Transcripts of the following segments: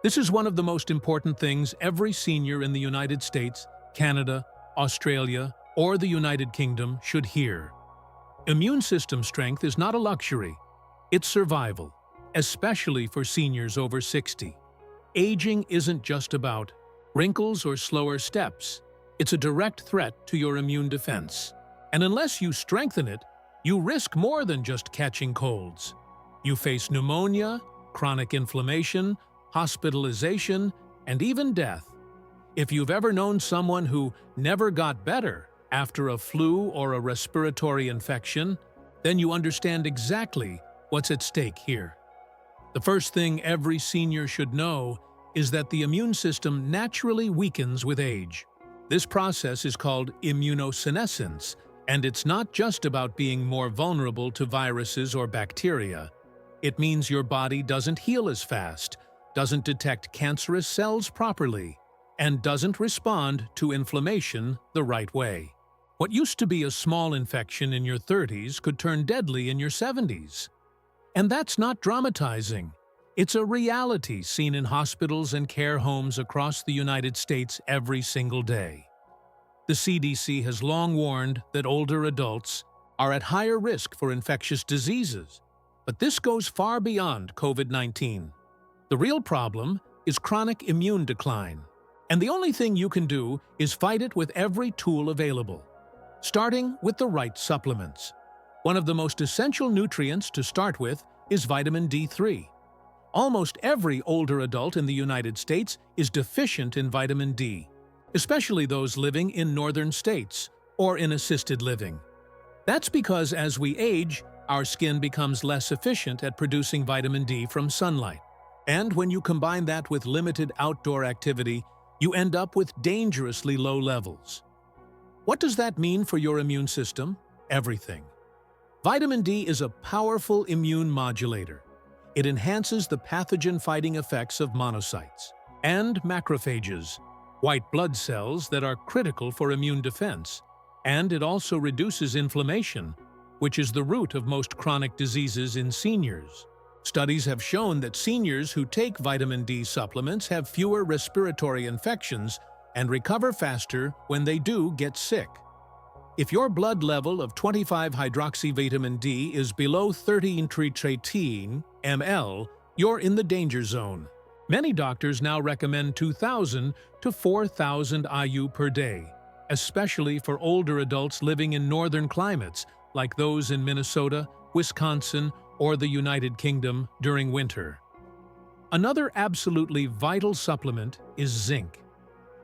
This is one of the most important things every senior in the United States, Canada, Australia, or the United Kingdom should hear. Immune system strength is not a luxury, it's survival, especially for seniors over 60. Aging isn't just about wrinkles or slower steps. It's a direct threat to your immune defense. And unless you strengthen it, you risk more than just catching colds. You face pneumonia, chronic inflammation, hospitalization, and even death. If you've ever known someone who never got better after a flu or a respiratory infection, then you understand exactly what's at stake here. The first thing every senior should know is that the immune system naturally weakens with age. This process is called immunosenescence, and it's not just about being more vulnerable to viruses or bacteria. It means your body doesn't heal as fast, doesn't detect cancerous cells properly, and doesn't respond to inflammation the right way. What used to be a small infection in your 30s could turn deadly in your 70s. And that's not dramatizing. It's a reality seen in hospitals and care homes across the United States every single day. The CDC has long warned that older adults are at higher risk for infectious diseases, but this goes far beyond COVID-19. The real problem is chronic immune decline, and the only thing you can do is fight it with every tool available, starting with the right supplements. One of the most essential nutrients to start with is vitamin D3. Almost every older adult in the United States is deficient in vitamin D, especially those living in northern states or in assisted living. That's because as we age, our skin becomes less efficient at producing vitamin D from sunlight. And when you combine that with limited outdoor activity, you end up with dangerously low levels. What does that mean for your immune system? Everything. Vitamin D is a powerful immune modulator. It enhances the pathogen-fighting effects of monocytes and macrophages, white blood cells that are critical for immune defense. And it also reduces inflammation, which is the root of most chronic diseases in seniors. Studies have shown that seniors who take vitamin D supplements have fewer respiratory infections and recover faster when they do get sick. If your blood level of 25-hydroxyvitamin D is below 13 tetraethylamine ml, you're in the danger zone. Many doctors now recommend 2,000 to 4,000 IU per day, especially for older adults living in northern climates like those in Minnesota, Wisconsin, or the United Kingdom during winter. Another absolutely vital supplement is zinc.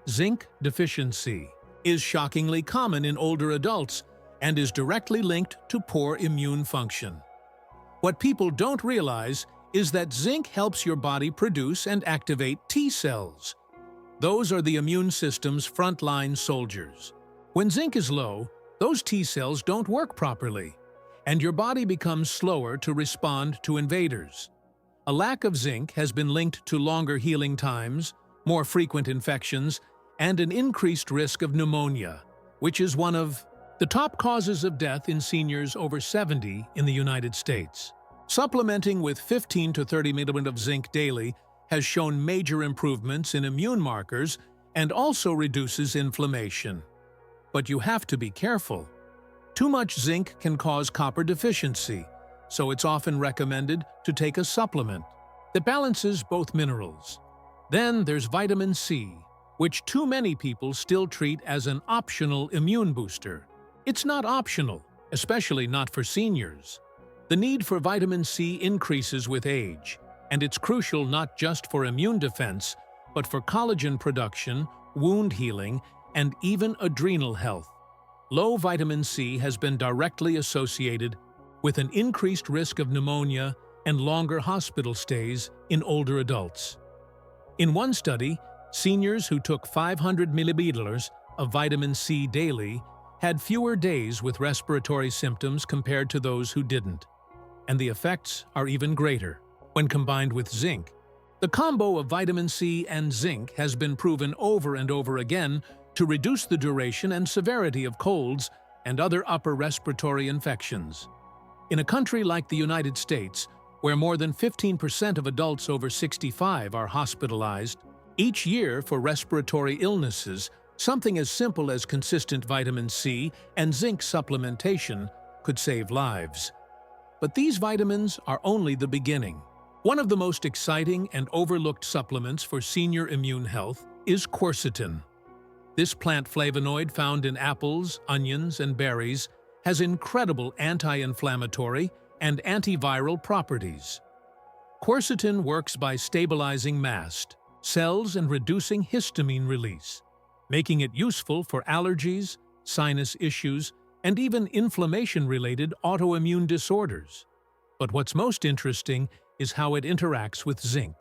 Zinc deficiency is shockingly common in older adults and is directly linked to poor immune function. What people don't realize is that zinc helps your body produce and activate T cells. Those are the immune system's frontline soldiers. When zinc is low, those T cells don't work properly, and your body becomes slower to respond to invaders. A lack of zinc has been linked to longer healing times, more frequent infections, and an increased risk of pneumonia, which is one of the top causes of death in seniors over 70 in the United States. Supplementing with 15 to 30 milligrams of zinc daily has shown major improvements in immune markers and also reduces inflammation. But you have to be careful. Too much zinc can cause copper deficiency, so it's often recommended to take a supplement that balances both minerals. Then there's vitamin C, which too many people still treat as an optional immune booster. It's not optional, especially not for seniors. The need for vitamin C increases with age, and it's crucial not just for immune defense, but for collagen production, wound healing, and even adrenal health. Low vitamin C has been directly associated with an increased risk of pneumonia and longer hospital stays in older adults. In one study, seniors who took 500 milliliters of vitamin C daily had fewer days with respiratory symptoms compared to those who didn't. And the effects are even greater when combined with zinc. The combo of vitamin C and zinc has been proven over and over again to reduce the duration and severity of colds and other upper respiratory infections. In a country like the United States, where more than 15% of adults over 65 are hospitalized each year for respiratory illnesses. Something as simple as consistent vitamin C and zinc supplementation could save lives. But these vitamins are only the beginning. One of the most exciting and overlooked supplements for senior immune health is quercetin. This plant flavonoid found in apples, onions, and berries has incredible anti-inflammatory and antiviral properties. Quercetin works by stabilizing mast cells and reducing histamine release, making it useful for allergies, sinus issues, and even inflammation-related autoimmune disorders. But what's most interesting is how it interacts with zinc.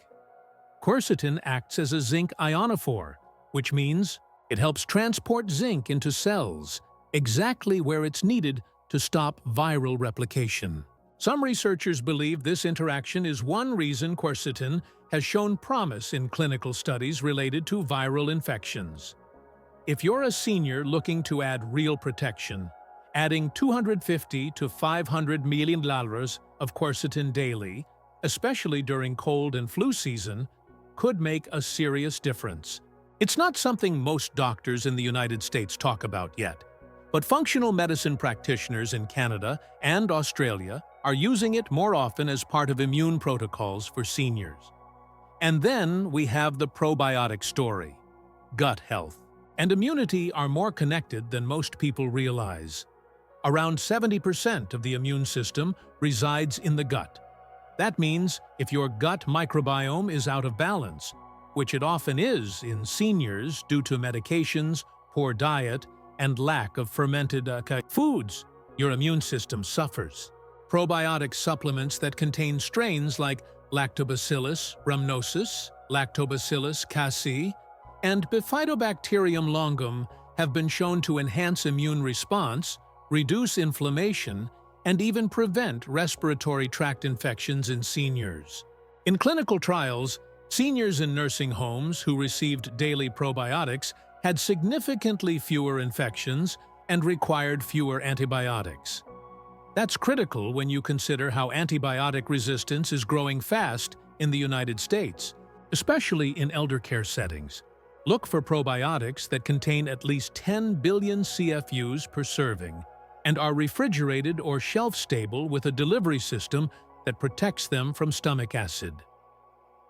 Quercetin acts as a zinc ionophore, which means it helps transport zinc into cells, exactly where it's needed to stop viral replication. Some researchers believe this interaction is one reason quercetin has shown promise in clinical studies related to viral infections. If you're a senior looking to add real protection, adding 250 to 500 million of quercetin daily, especially during cold and flu season, could make a serious difference. It's not something most doctors in the United States talk about yet, but functional medicine practitioners in Canada and Australia are using it more often as part of immune protocols for seniors. And then we have the probiotic story. Gut health and immunity are more connected than most people realize. Around 70% of the immune system resides in the gut. That means if your gut microbiome is out of balance, which it often is in seniors due to medications, poor diet, and lack of fermented foods, your immune system suffers. Probiotic supplements that contain strains like Lactobacillus rhamnosus, Lactobacillus casei, and Bifidobacterium longum have been shown to enhance immune response, reduce inflammation, and even prevent respiratory tract infections in seniors. In clinical trials, seniors in nursing homes who received daily probiotics had significantly fewer infections and required fewer antibiotics. That's critical when you consider how antibiotic resistance is growing fast in the United States, especially in elder care settings. Look for probiotics that contain at least 10 billion CFUs per serving and are refrigerated or shelf-stable with a delivery system that protects them from stomach acid.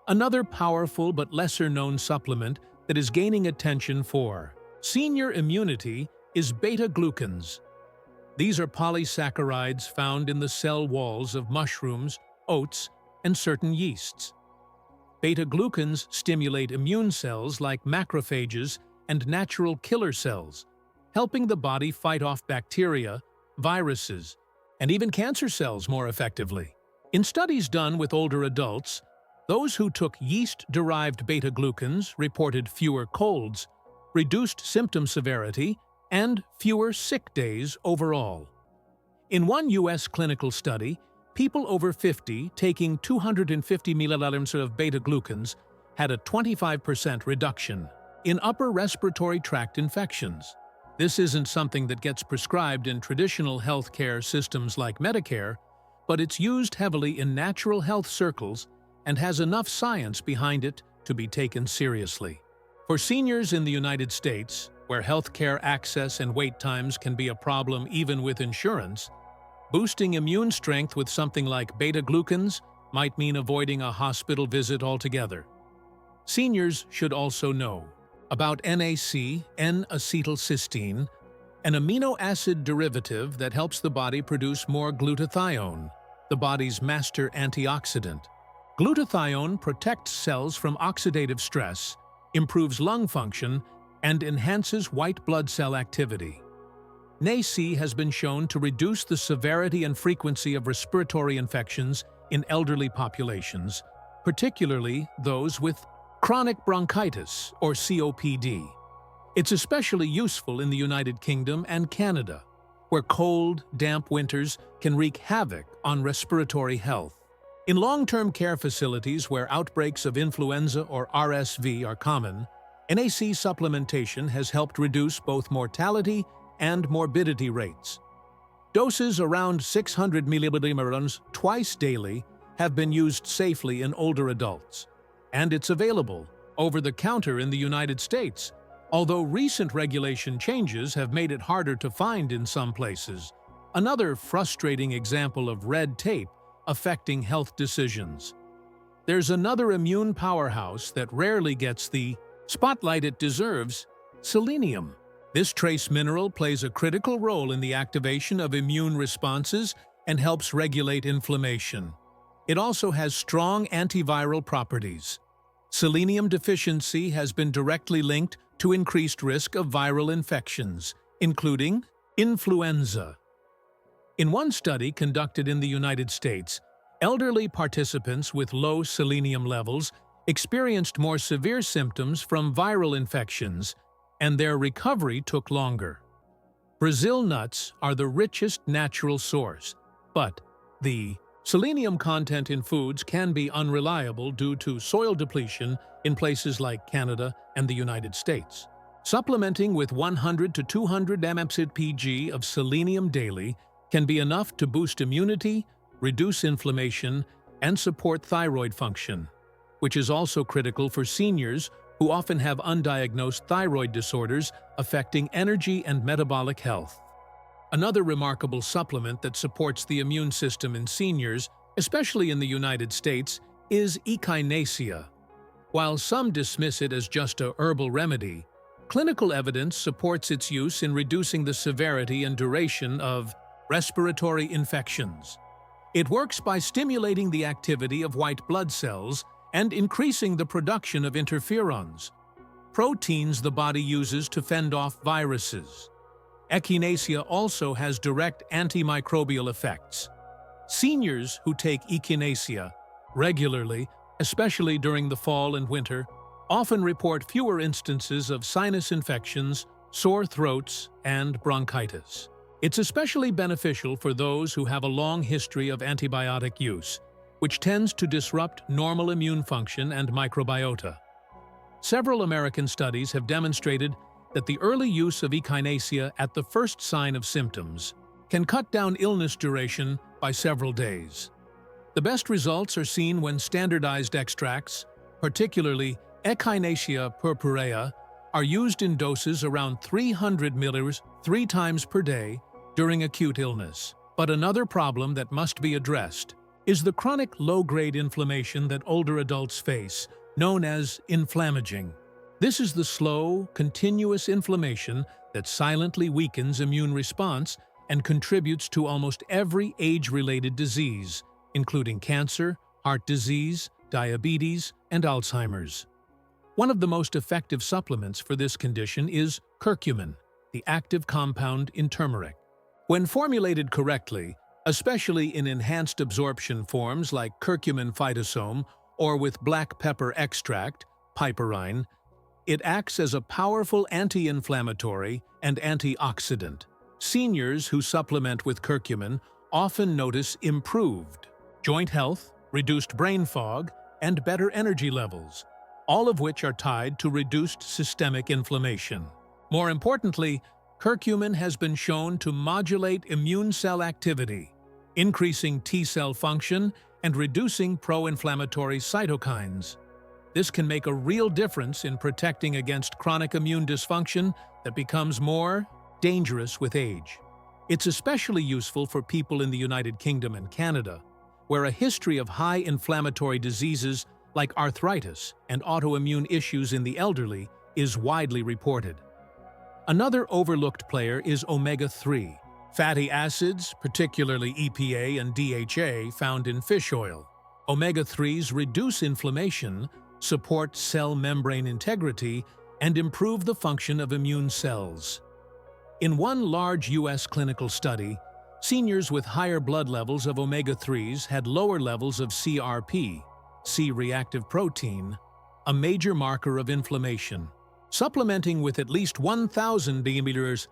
Another powerful but lesser-known supplement that is gaining attention for senior immunity is beta-glucans. These are polysaccharides found in the cell walls of mushrooms, oats, and certain yeasts. Beta-glucans stimulate immune cells like macrophages and natural killer cells, helping the body fight off bacteria, viruses, and even cancer cells more effectively. In studies done with older adults, those who took yeast-derived beta-glucans reported fewer colds, reduced symptom severity, and fewer sick days overall. In one U.S. clinical study, people over 50 taking 250 milliliters of beta-glucans had a 25% reduction in upper respiratory tract infections. This isn't something that gets prescribed in traditional healthcare systems like Medicare, but it's used heavily in natural health circles and has enough science behind it to be taken seriously. For seniors in the United States, where healthcare access and wait times can be a problem even with insurance, boosting immune strength with something like beta-glucans might mean avoiding a hospital visit altogether. Seniors should also know about NAC, N-acetylcysteine, an amino acid derivative that helps the body produce more glutathione, the body's master antioxidant. Glutathione protects cells from oxidative stress, improves lung function, and enhances white blood cell activity. NAC has been shown to reduce the severity and frequency of respiratory infections in elderly populations, particularly those with chronic bronchitis or COPD. It's especially useful in the United Kingdom and Canada, where cold, damp winters can wreak havoc on respiratory health. In long-term care facilities where outbreaks of influenza or RSV are common, NAC supplementation has helped reduce both mortality and morbidity rates. Doses around 600 milliliters twice daily have been used safely in older adults, and it's available over the counter in the United States, although recent regulation changes have made it harder to find in some places. Another frustrating example of red tape affecting health decisions. There's another immune powerhouse that rarely gets the spotlight it deserves: selenium. This trace mineral plays a critical role in the activation of immune responses and helps regulate inflammation. It also has strong antiviral properties. Selenium deficiency has been directly linked to increased risk of viral infections, including influenza. In one study conducted in the United States, elderly participants with low selenium levels experienced more severe symptoms from viral infections, and their recovery took longer. Brazil nuts are the richest natural source, but the selenium content in foods can be unreliable due to soil depletion in places like Canada and the United States. Supplementing with 100 to 200 mg/pg of selenium daily can be enough to boost immunity, reduce inflammation, and support thyroid function, which is also critical for seniors who often have undiagnosed thyroid disorders affecting energy and metabolic health. Another remarkable supplement that supports the immune system in seniors, especially in the United States, is echinacea. While some dismiss it as just a herbal remedy, clinical evidence supports its use in reducing the severity and duration of respiratory infections. It works by stimulating the activity of white blood cells and increasing the production of interferons, proteins the body uses to fend off viruses. Echinacea also has direct antimicrobial effects. Seniors who take echinacea regularly, especially during the fall and winter, often report fewer instances of sinus infections, sore throats, and bronchitis. It's especially beneficial for those who have a long history of antibiotic use, which tends to disrupt normal immune function and microbiota. Several American studies have demonstrated that the early use of echinacea at the first sign of symptoms can cut down illness duration by several days. The best results are seen when standardized extracts, particularly Echinacea purpurea, are used in doses around 300 milliliters 3 times per day during acute illness. But another problem that must be addressed is the chronic low-grade inflammation that older adults face, known as inflammaging. This is the slow, continuous inflammation that silently weakens immune response and contributes to almost every age-related disease, including cancer, heart disease, diabetes, and Alzheimer's. One of the most effective supplements for this condition is curcumin, the active compound in turmeric. When formulated correctly, especially in enhanced absorption forms like curcumin phytosome or with black pepper extract, piperine, it acts as a powerful anti-inflammatory and antioxidant. Seniors who supplement with curcumin often notice improved joint health, reduced brain fog, and better energy levels, all of which are tied to reduced systemic inflammation. More importantly, curcumin has been shown to modulate immune cell activity, increasing T-cell function and reducing pro-inflammatory cytokines. This can make a real difference in protecting against chronic immune dysfunction that becomes more dangerous with age. It's especially useful for people in the United Kingdom and Canada, where a history of high inflammatory diseases like arthritis and autoimmune issues in the elderly is widely reported. Another overlooked player is omega-3, fatty acids, particularly EPA and DHA, found in fish oil. Omega-3s reduce inflammation, support cell membrane integrity, and improve the function of immune cells. In one large U.S. clinical study, seniors with higher blood levels of omega-3s had lower levels of CRP, C-reactive protein, a major marker of inflammation. Supplementing with at least 1,000 ml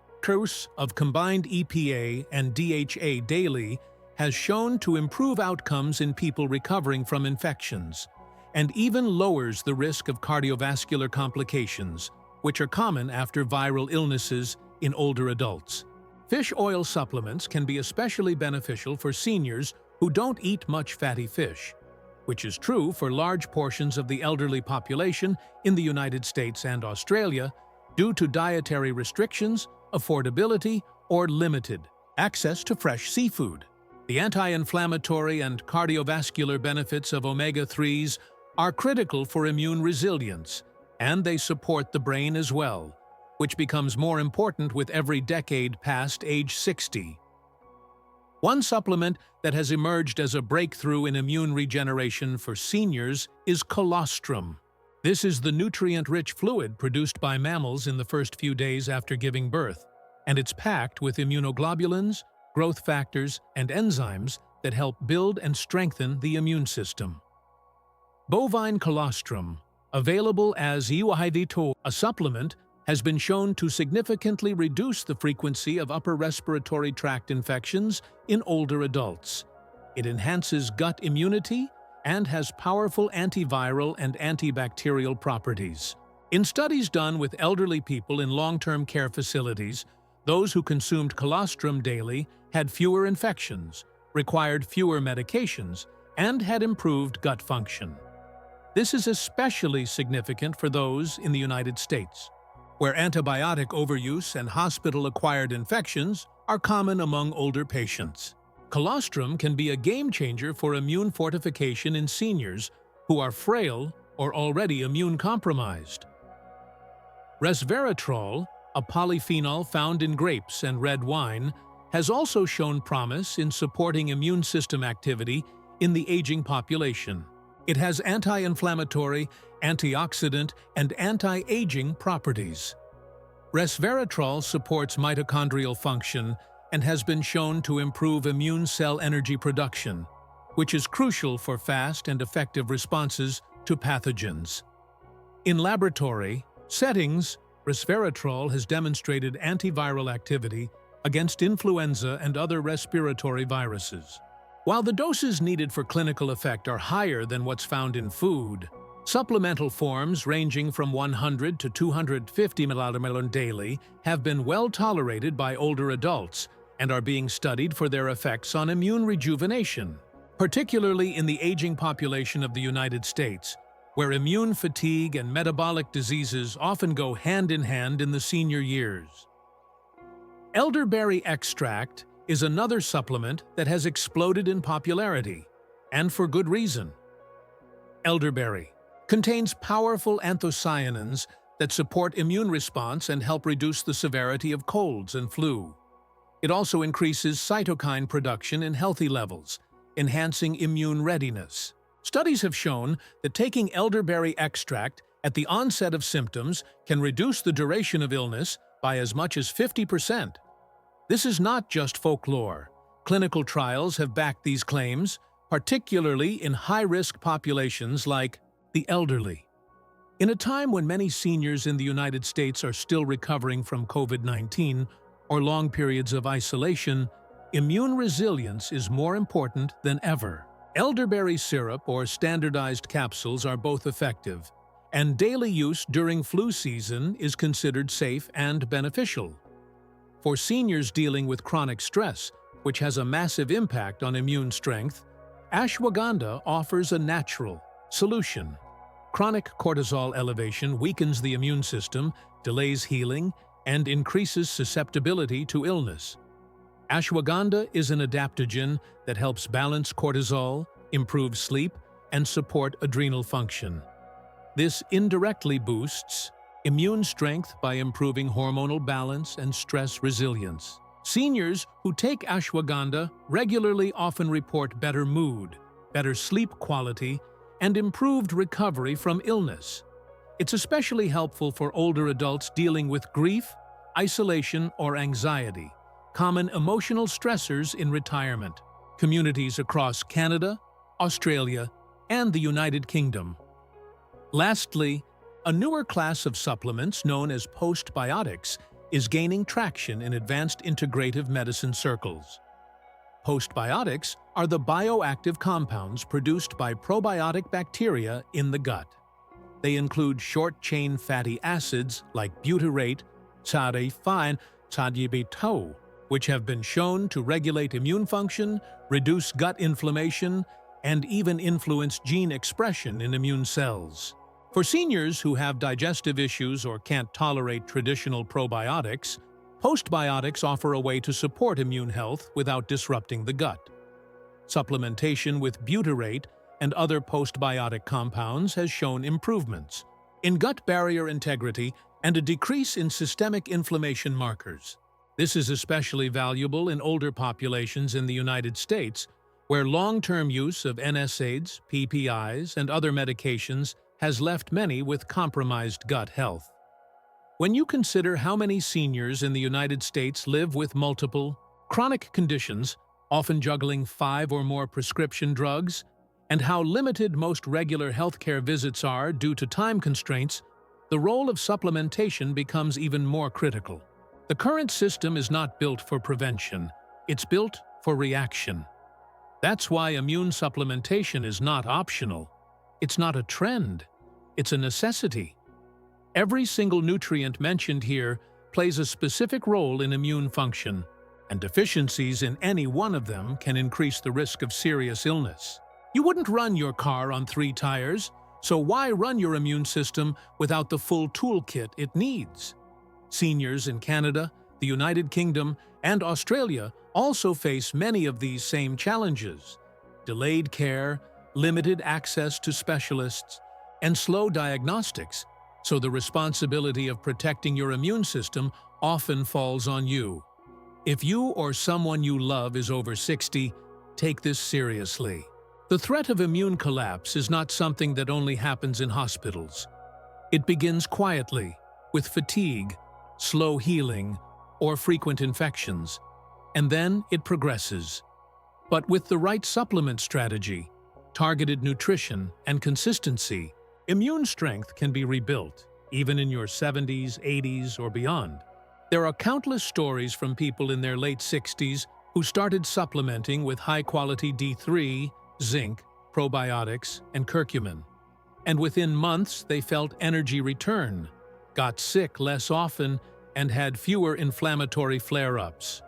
of combined EPA and DHA daily has shown to improve outcomes in people recovering from infections, and even lowers the risk of cardiovascular complications, which are common after viral illnesses in older adults. Fish oil supplements can be especially beneficial for seniors who don't eat much fatty fish, which is true for large portions of the elderly population in the United States and Australia due to dietary restrictions, affordability, or limited access to fresh seafood. The anti-inflammatory and cardiovascular benefits of omega-3s are critical for immune resilience, and they support the brain as well, which becomes more important with every decade past age 60. One supplement that has emerged as a breakthrough in immune regeneration for seniors is colostrum. This is the nutrient-rich fluid produced by mammals in the first few days after giving birth, and it's packed with immunoglobulins, growth factors, and enzymes that help build and strengthen the immune system. Bovine colostrum, available as a supplement, has been shown to significantly reduce the frequency of upper respiratory tract infections in older adults. It enhances gut immunity and has powerful antiviral and antibacterial properties. In studies done with elderly people in long-term care facilities, those who consumed colostrum daily had fewer infections, required fewer medications, and had improved gut function. This is especially significant for those in the United States, where antibiotic overuse and hospital-acquired infections are common among older patients. Colostrum can be a game-changer for immune fortification in seniors who are frail or already immune-compromised. Resveratrol, a polyphenol found in grapes and red wine, has also shown promise in supporting immune system activity in the aging population. It has anti-inflammatory, antioxidant, and anti-aging properties. Resveratrol supports mitochondrial function and has been shown to improve immune cell energy production, which is crucial for fast and effective responses to pathogens. In laboratory settings, resveratrol has demonstrated antiviral activity against influenza and other respiratory viruses. While the doses needed for clinical effect are higher than what's found in food, supplemental forms ranging from 100 to 250 mg daily have been well tolerated by older adults and are being studied for their effects on immune rejuvenation, particularly in the aging population of the United States, where immune fatigue and metabolic diseases often go hand in hand in the senior years. Elderberry extract is another supplement that has exploded in popularity, and for good reason. Elderberry contains powerful anthocyanins that support immune response and help reduce the severity of colds and flu. It also increases cytokine production in healthy levels, enhancing immune readiness. Studies have shown that taking elderberry extract at the onset of symptoms can reduce the duration of illness by as much as 50%. This is not just folklore. Clinical trials have backed these claims, particularly in high-risk populations like the elderly. In a time when many seniors in the United States are still recovering from COVID-19 or long periods of isolation, immune resilience is more important than ever. Elderberry syrup or standardized capsules are both effective, and daily use during flu season is considered safe and beneficial. For seniors dealing with chronic stress, which has a massive impact on immune strength, ashwagandha offers a natural solution. Chronic cortisol elevation weakens the immune system, delays healing, and increases susceptibility to illness. Ashwagandha is an adaptogen that helps balance cortisol, improve sleep, and support adrenal function. This indirectly boosts immune strength by improving hormonal balance and stress resilience. Seniors who take ashwagandha regularly often report better mood, better sleep quality, and improved recovery from illness. It's especially helpful for older adults dealing with grief, isolation, or anxiety, common emotional stressors in retirement. Communities across Canada, Australia, and the United Kingdom. Lastly, a newer class of supplements known as postbiotics is gaining traction in advanced integrative medicine circles. Postbiotics are the bioactive compounds produced by probiotic bacteria in the gut. They include short-chain fatty acids like butyrate, which have been shown to regulate immune function, reduce gut inflammation, and even influence gene expression in immune cells. For seniors who have digestive issues or can't tolerate traditional probiotics, postbiotics offer a way to support immune health without disrupting the gut. Supplementation with butyrate and other postbiotic compounds has shown improvements in gut barrier integrity and a decrease in systemic inflammation markers. This is especially valuable in older populations in the United States, where long-term use of NSAIDs, PPIs, and other medications has left many with compromised gut health. When you consider how many seniors in the United States live with multiple, chronic conditions, often juggling 5 or more prescription drugs, and how limited most regular healthcare visits are due to time constraints, the role of supplementation becomes even more critical. The current system is not built for prevention, it's built for reaction. That's why immune supplementation is not optional. It's not a trend, it's a necessity. Every single nutrient mentioned here plays a specific role in immune function, and deficiencies in any one of them can increase the risk of serious illness. You wouldn't run your car on 3 tires, so why run your immune system without the full toolkit it needs? Seniors in Canada, the United Kingdom, and Australia also face many of these same challenges: delayed care, limited access to specialists, and slow diagnostics, so the responsibility of protecting your immune system often falls on you. If you or someone you love is over 60, take this seriously. The threat of immune collapse is not something that only happens in hospitals. It begins quietly, with fatigue, slow healing, or frequent infections, and then it progresses. But with the right supplement strategy, targeted nutrition, and consistency, immune strength can be rebuilt, even in your 70s, 80s, or beyond. There are countless stories from people in their late 60s who started supplementing with high-quality D3, zinc, probiotics, and curcumin. And within months, they felt energy return, got sick less often, and had fewer inflammatory flare-ups.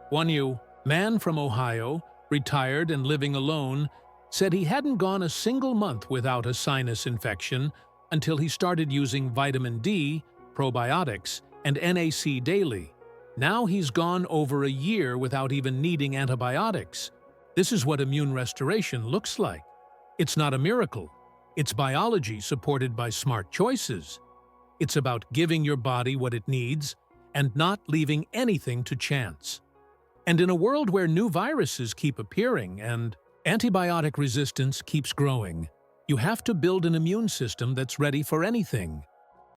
One man from Ohio, retired and living alone, said he hadn't gone a single month without a sinus infection until he started using vitamin D, probiotics, and NAC daily. Now he's gone over a year without even needing antibiotics. This is what immune restoration looks like. It's not a miracle. It's biology supported by smart choices. It's about giving your body what it needs and not leaving anything to chance. And in a world where new viruses keep appearing and antibiotic resistance keeps growing, you have to build an immune system that's ready for anything.